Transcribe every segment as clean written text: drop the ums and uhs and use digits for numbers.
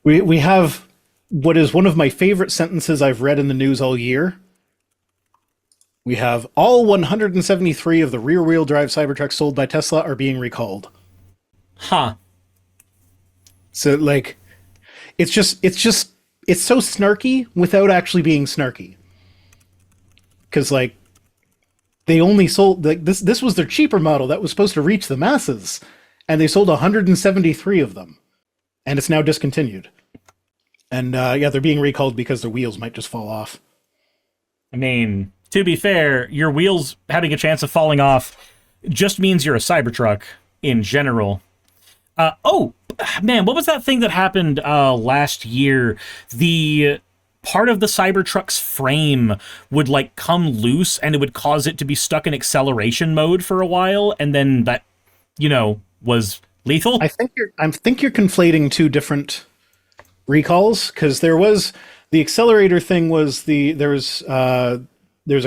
We have what is one of my favorite sentences I've read in the news all year. We have all 173 of the rear-wheel drive Cybertrucks sold by Tesla are being recalled. Huh. So like, it's so snarky without actually being snarky. Because like, they only sold like this was their cheaper model that was supposed to reach the masses, and they sold 173 of them, and it's now discontinued. And yeah, they're being recalled because their wheels might just fall off. I mean, to be fair, your wheels having a chance of falling off just means you're a Cybertruck in general. Oh, man, what was that thing that happened last year? The part of the Cybertruck's frame would, like, come loose, and it would cause it to be stuck in acceleration mode for a while, and then that, you know, was lethal? I think you're conflating two different recalls, because there was the accelerator thing was there's a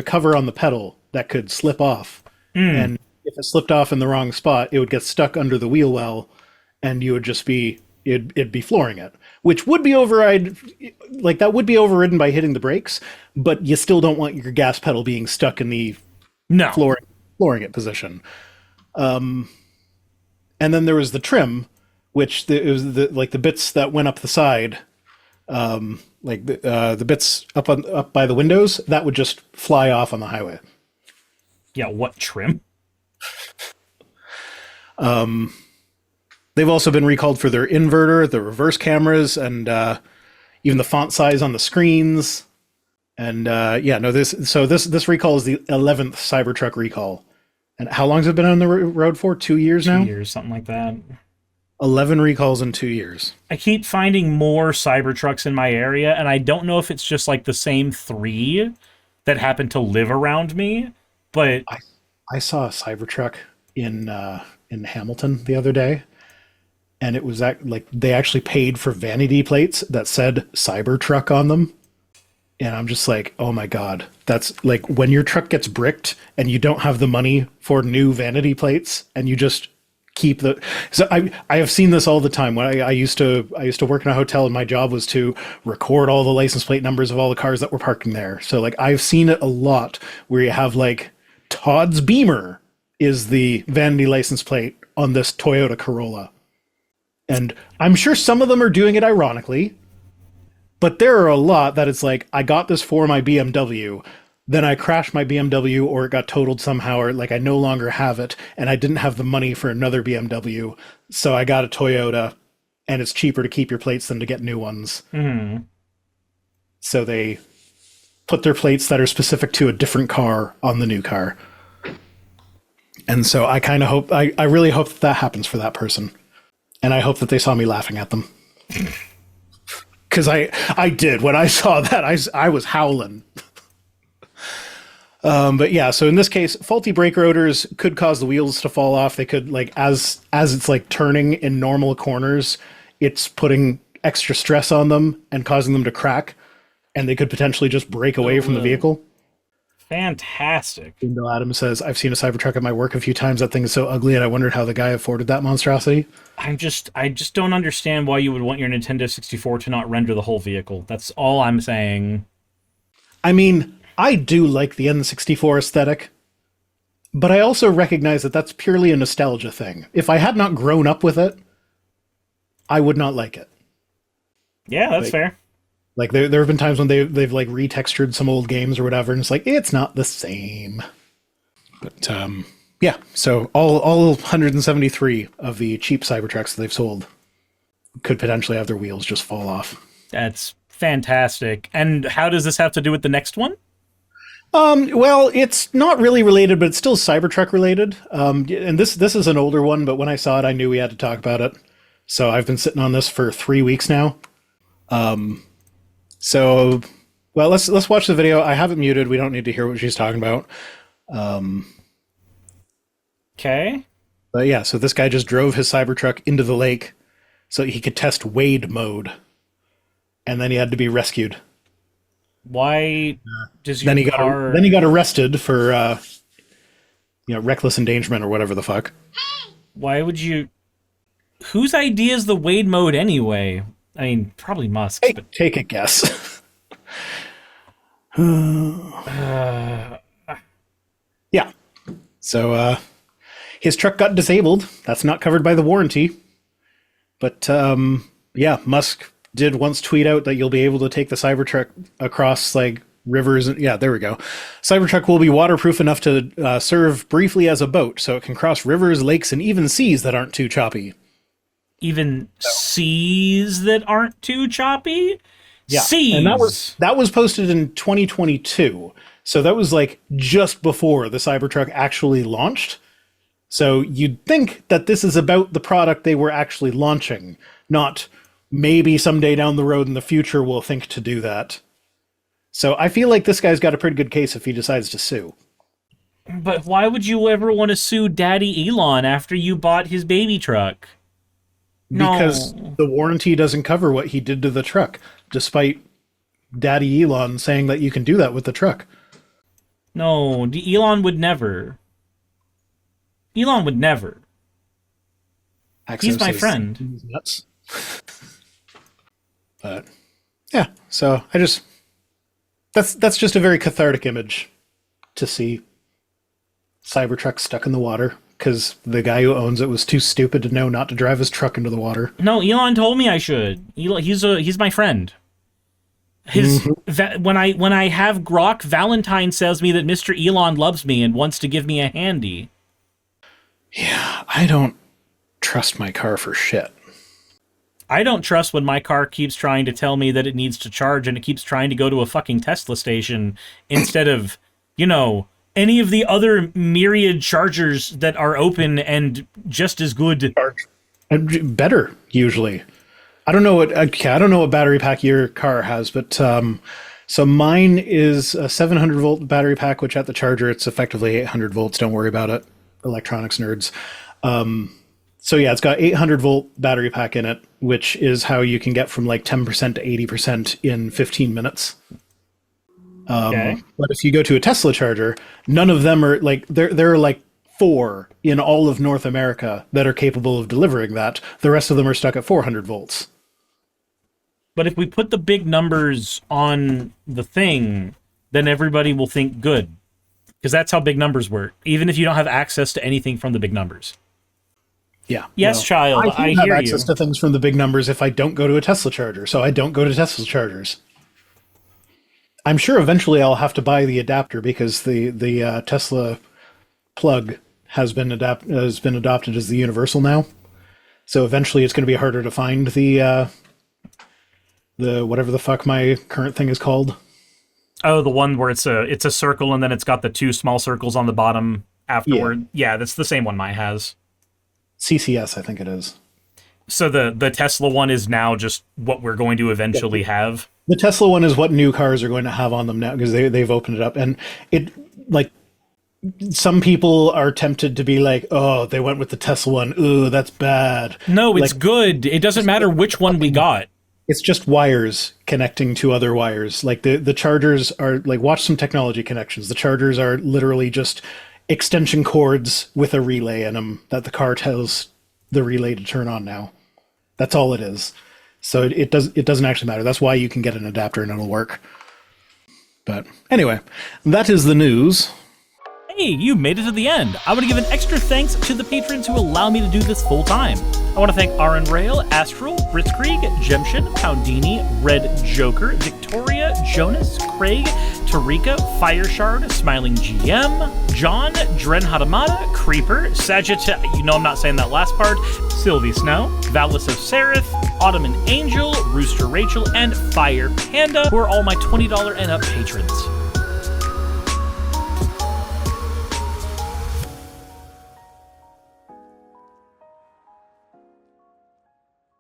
cover on the pedal that could slip off, and if it slipped off in the wrong spot, it would get stuck under the wheel well, and you would just be it'd be flooring it, which would be that would be overridden by hitting the brakes, but you still don't want your gas pedal being stuck in the flooring it position. And then there was the trim, which it was the bits that went up the side, the bits up by the windows that would just fly off on the highway. Yeah, what trim? They've also been recalled for their inverter, the reverse cameras, and even the font size on the screens. And this recall is the 11th Cybertruck recall. And how long has it been on the road for? 2 years now? 2 years, something like that. 11 recalls in 2 years. I keep finding more Cybertrucks in my area, and I don't know if it's just like the same 3 that happen to live around me, but I saw a Cybertruck in Hamilton the other day, and it was they actually paid for vanity plates that said Cybertruck on them. And I'm just like, oh my God, that's like when your truck gets bricked and you don't have the money for new vanity plates, and you just keep the. So I have seen this all the time. When I used to work in a hotel, and my job was to record all the license plate numbers of all the cars that were parking there. So like I've seen it a lot where you have like Todd's Beamer is the vanity license plate on this Toyota Corolla. And I'm sure some of them are doing it ironically, but there are a lot that it's like, I got this for my BMW, then I crashed my BMW, or it got totaled somehow, or like I no longer have it, and I didn't have the money for another BMW, so I got a Toyota, and it's cheaper to keep your plates than to get new ones. Mm-hmm. So they put their plates that are specific to a different car on the new car. And so I kind of hope, I really hope that happens for that person. And I hope that they saw me laughing at them. Because I did. When I saw that, I was howling. But yeah, so in this case, faulty brake rotors could cause the wheels to fall off. They could, like, as it's like turning in normal corners, it's putting extra stress on them and causing them to crack. And they could potentially just break away from the vehicle. Fantastic. Bill Adams says, I've seen a Cybertruck at my work a few times. That thing is so ugly, and I wondered how the guy afforded that monstrosity. I just don't understand why you would want your Nintendo 64 to not render the whole vehicle. That's all I'm saying. I mean, I do like the N64 aesthetic, but I also recognize that that's purely a nostalgia thing. If I had not grown up with it, I would not like it. Yeah, that's fair. Like there have been times when they've like retextured some old games or whatever, and it's like it's not the same. But yeah, so all 173 of the cheap Cybertrucks that they've sold could potentially have their wheels just fall off. That's fantastic. And how does this have to do with the next one? Well, it's not really related, but it's still Cybertruck related. And this is an older one, but when I saw it, I knew we had to talk about it. So I've been sitting on this for 3 weeks now. So, well, let's watch the video. I have it muted. We don't need to hear what she's talking about. Okay. But yeah, so this guy just drove his Cybertruck into the lake so he could test Wade mode. And then he had to be rescued. Why does your then he car... Then he got arrested for, reckless endangerment or whatever the fuck. Why would you... Whose idea is the Wade mode anyway? I mean, probably Musk. But Take a guess. Yeah. So his truck got disabled. That's not covered by the warranty. But yeah, Musk did once tweet out that you'll be able to take the Cybertruck across like rivers. Yeah, there we go. Cybertruck will be waterproof enough to serve briefly as a boat, so it can cross rivers, lakes, and even seas that aren't too choppy. Even seas that aren't too choppy? Yeah, Seas. and that was posted in 2022. So that was like just before the Cybertruck actually launched. So you'd think that this is about the product they were actually launching, not maybe someday down the road in the future we'll think to do that. So I feel like this guy's got a pretty good case if he decides to sue. But why would you ever want to sue Daddy Elon after you bought his baby truck? Because the warranty doesn't cover what he did to the truck, despite Daddy Elon saying that you can do that with the truck. No, Elon would never. Elon would never. He's my friend. He's nuts. But yeah, so I just that's just a very cathartic image to see Cybertruck stuck in the water because the guy who owns it was too stupid to know not to drive his truck into the water. No, Elon told me I should. He's my friend. When I have Grok, Valentine tells me that Mr. Elon loves me and wants to give me a handy. Yeah, I don't trust my car for shit. I don't trust when my car keeps trying to tell me that it needs to charge and it keeps trying to go to a fucking Tesla station instead of, any of the other myriad chargers that are open and just as good. And better, usually. I don't know what battery pack your car has, but so mine is a 700 volt battery pack, which at the charger it's effectively 800 volts. Don't worry about it, electronics nerds. So yeah, it's got 800 volt battery pack in it, which is how you can get from like 10% to 80% in 15 minutes. Okay. But if you go to a Tesla charger, none of them are like there are like 4 in all of North America that are capable of delivering that. The rest of them are stuck at 400 volts. But if we put the big numbers on the thing, then everybody will think good. Because that's how big numbers work, even if you don't have access to anything from the big numbers. Yeah. Yes, well, child, I have hear access to things from the big numbers if I don't go to a Tesla charger, so I don't go to Tesla chargers. I'm sure eventually I'll have to buy the adapter because the Tesla plug has been adopted as the universal now. So eventually it's going to be harder to find the whatever the fuck my current thing is called. Oh, the one where it's a circle and then it's got the 2 small circles on the bottom afterward. Yeah, that's the same one mine has. CCS, I think it is. So the Tesla one is now just what we're going to eventually have. The Tesla one is what new cars are going to have on them now because they've opened it up, and it like some people are tempted to be like, oh, they went with the Tesla one. Ooh, that's bad. No, it's good. It doesn't matter which one we got. It's just wires connecting to other wires. Like the chargers are like, watch some technology connections. The chargers are literally just extension cords with a relay in them that the car tells the relay to turn on now. That's all it is. So it doesn't actually matter. That's why you can get an adapter and it'll work. But anyway, that is the news. Hey, you made it to the end. I want to give an extra thanks to the patrons who allow me to do this full time. I want to thank Aaron Rail, Astral, Britzkrieg, Jemshin, Poundini, Red Joker, Victoria, Jonas, Craig, Tarika, Fireshard, Smiling GM, John, Dren Hadamada, Creeper, Sagitta, I'm not saying that last part, Sylvie Snow, Valis of Seraph, Ottoman Angel, Rooster Rachel, and Fire Panda, who are all my $20 and up patrons.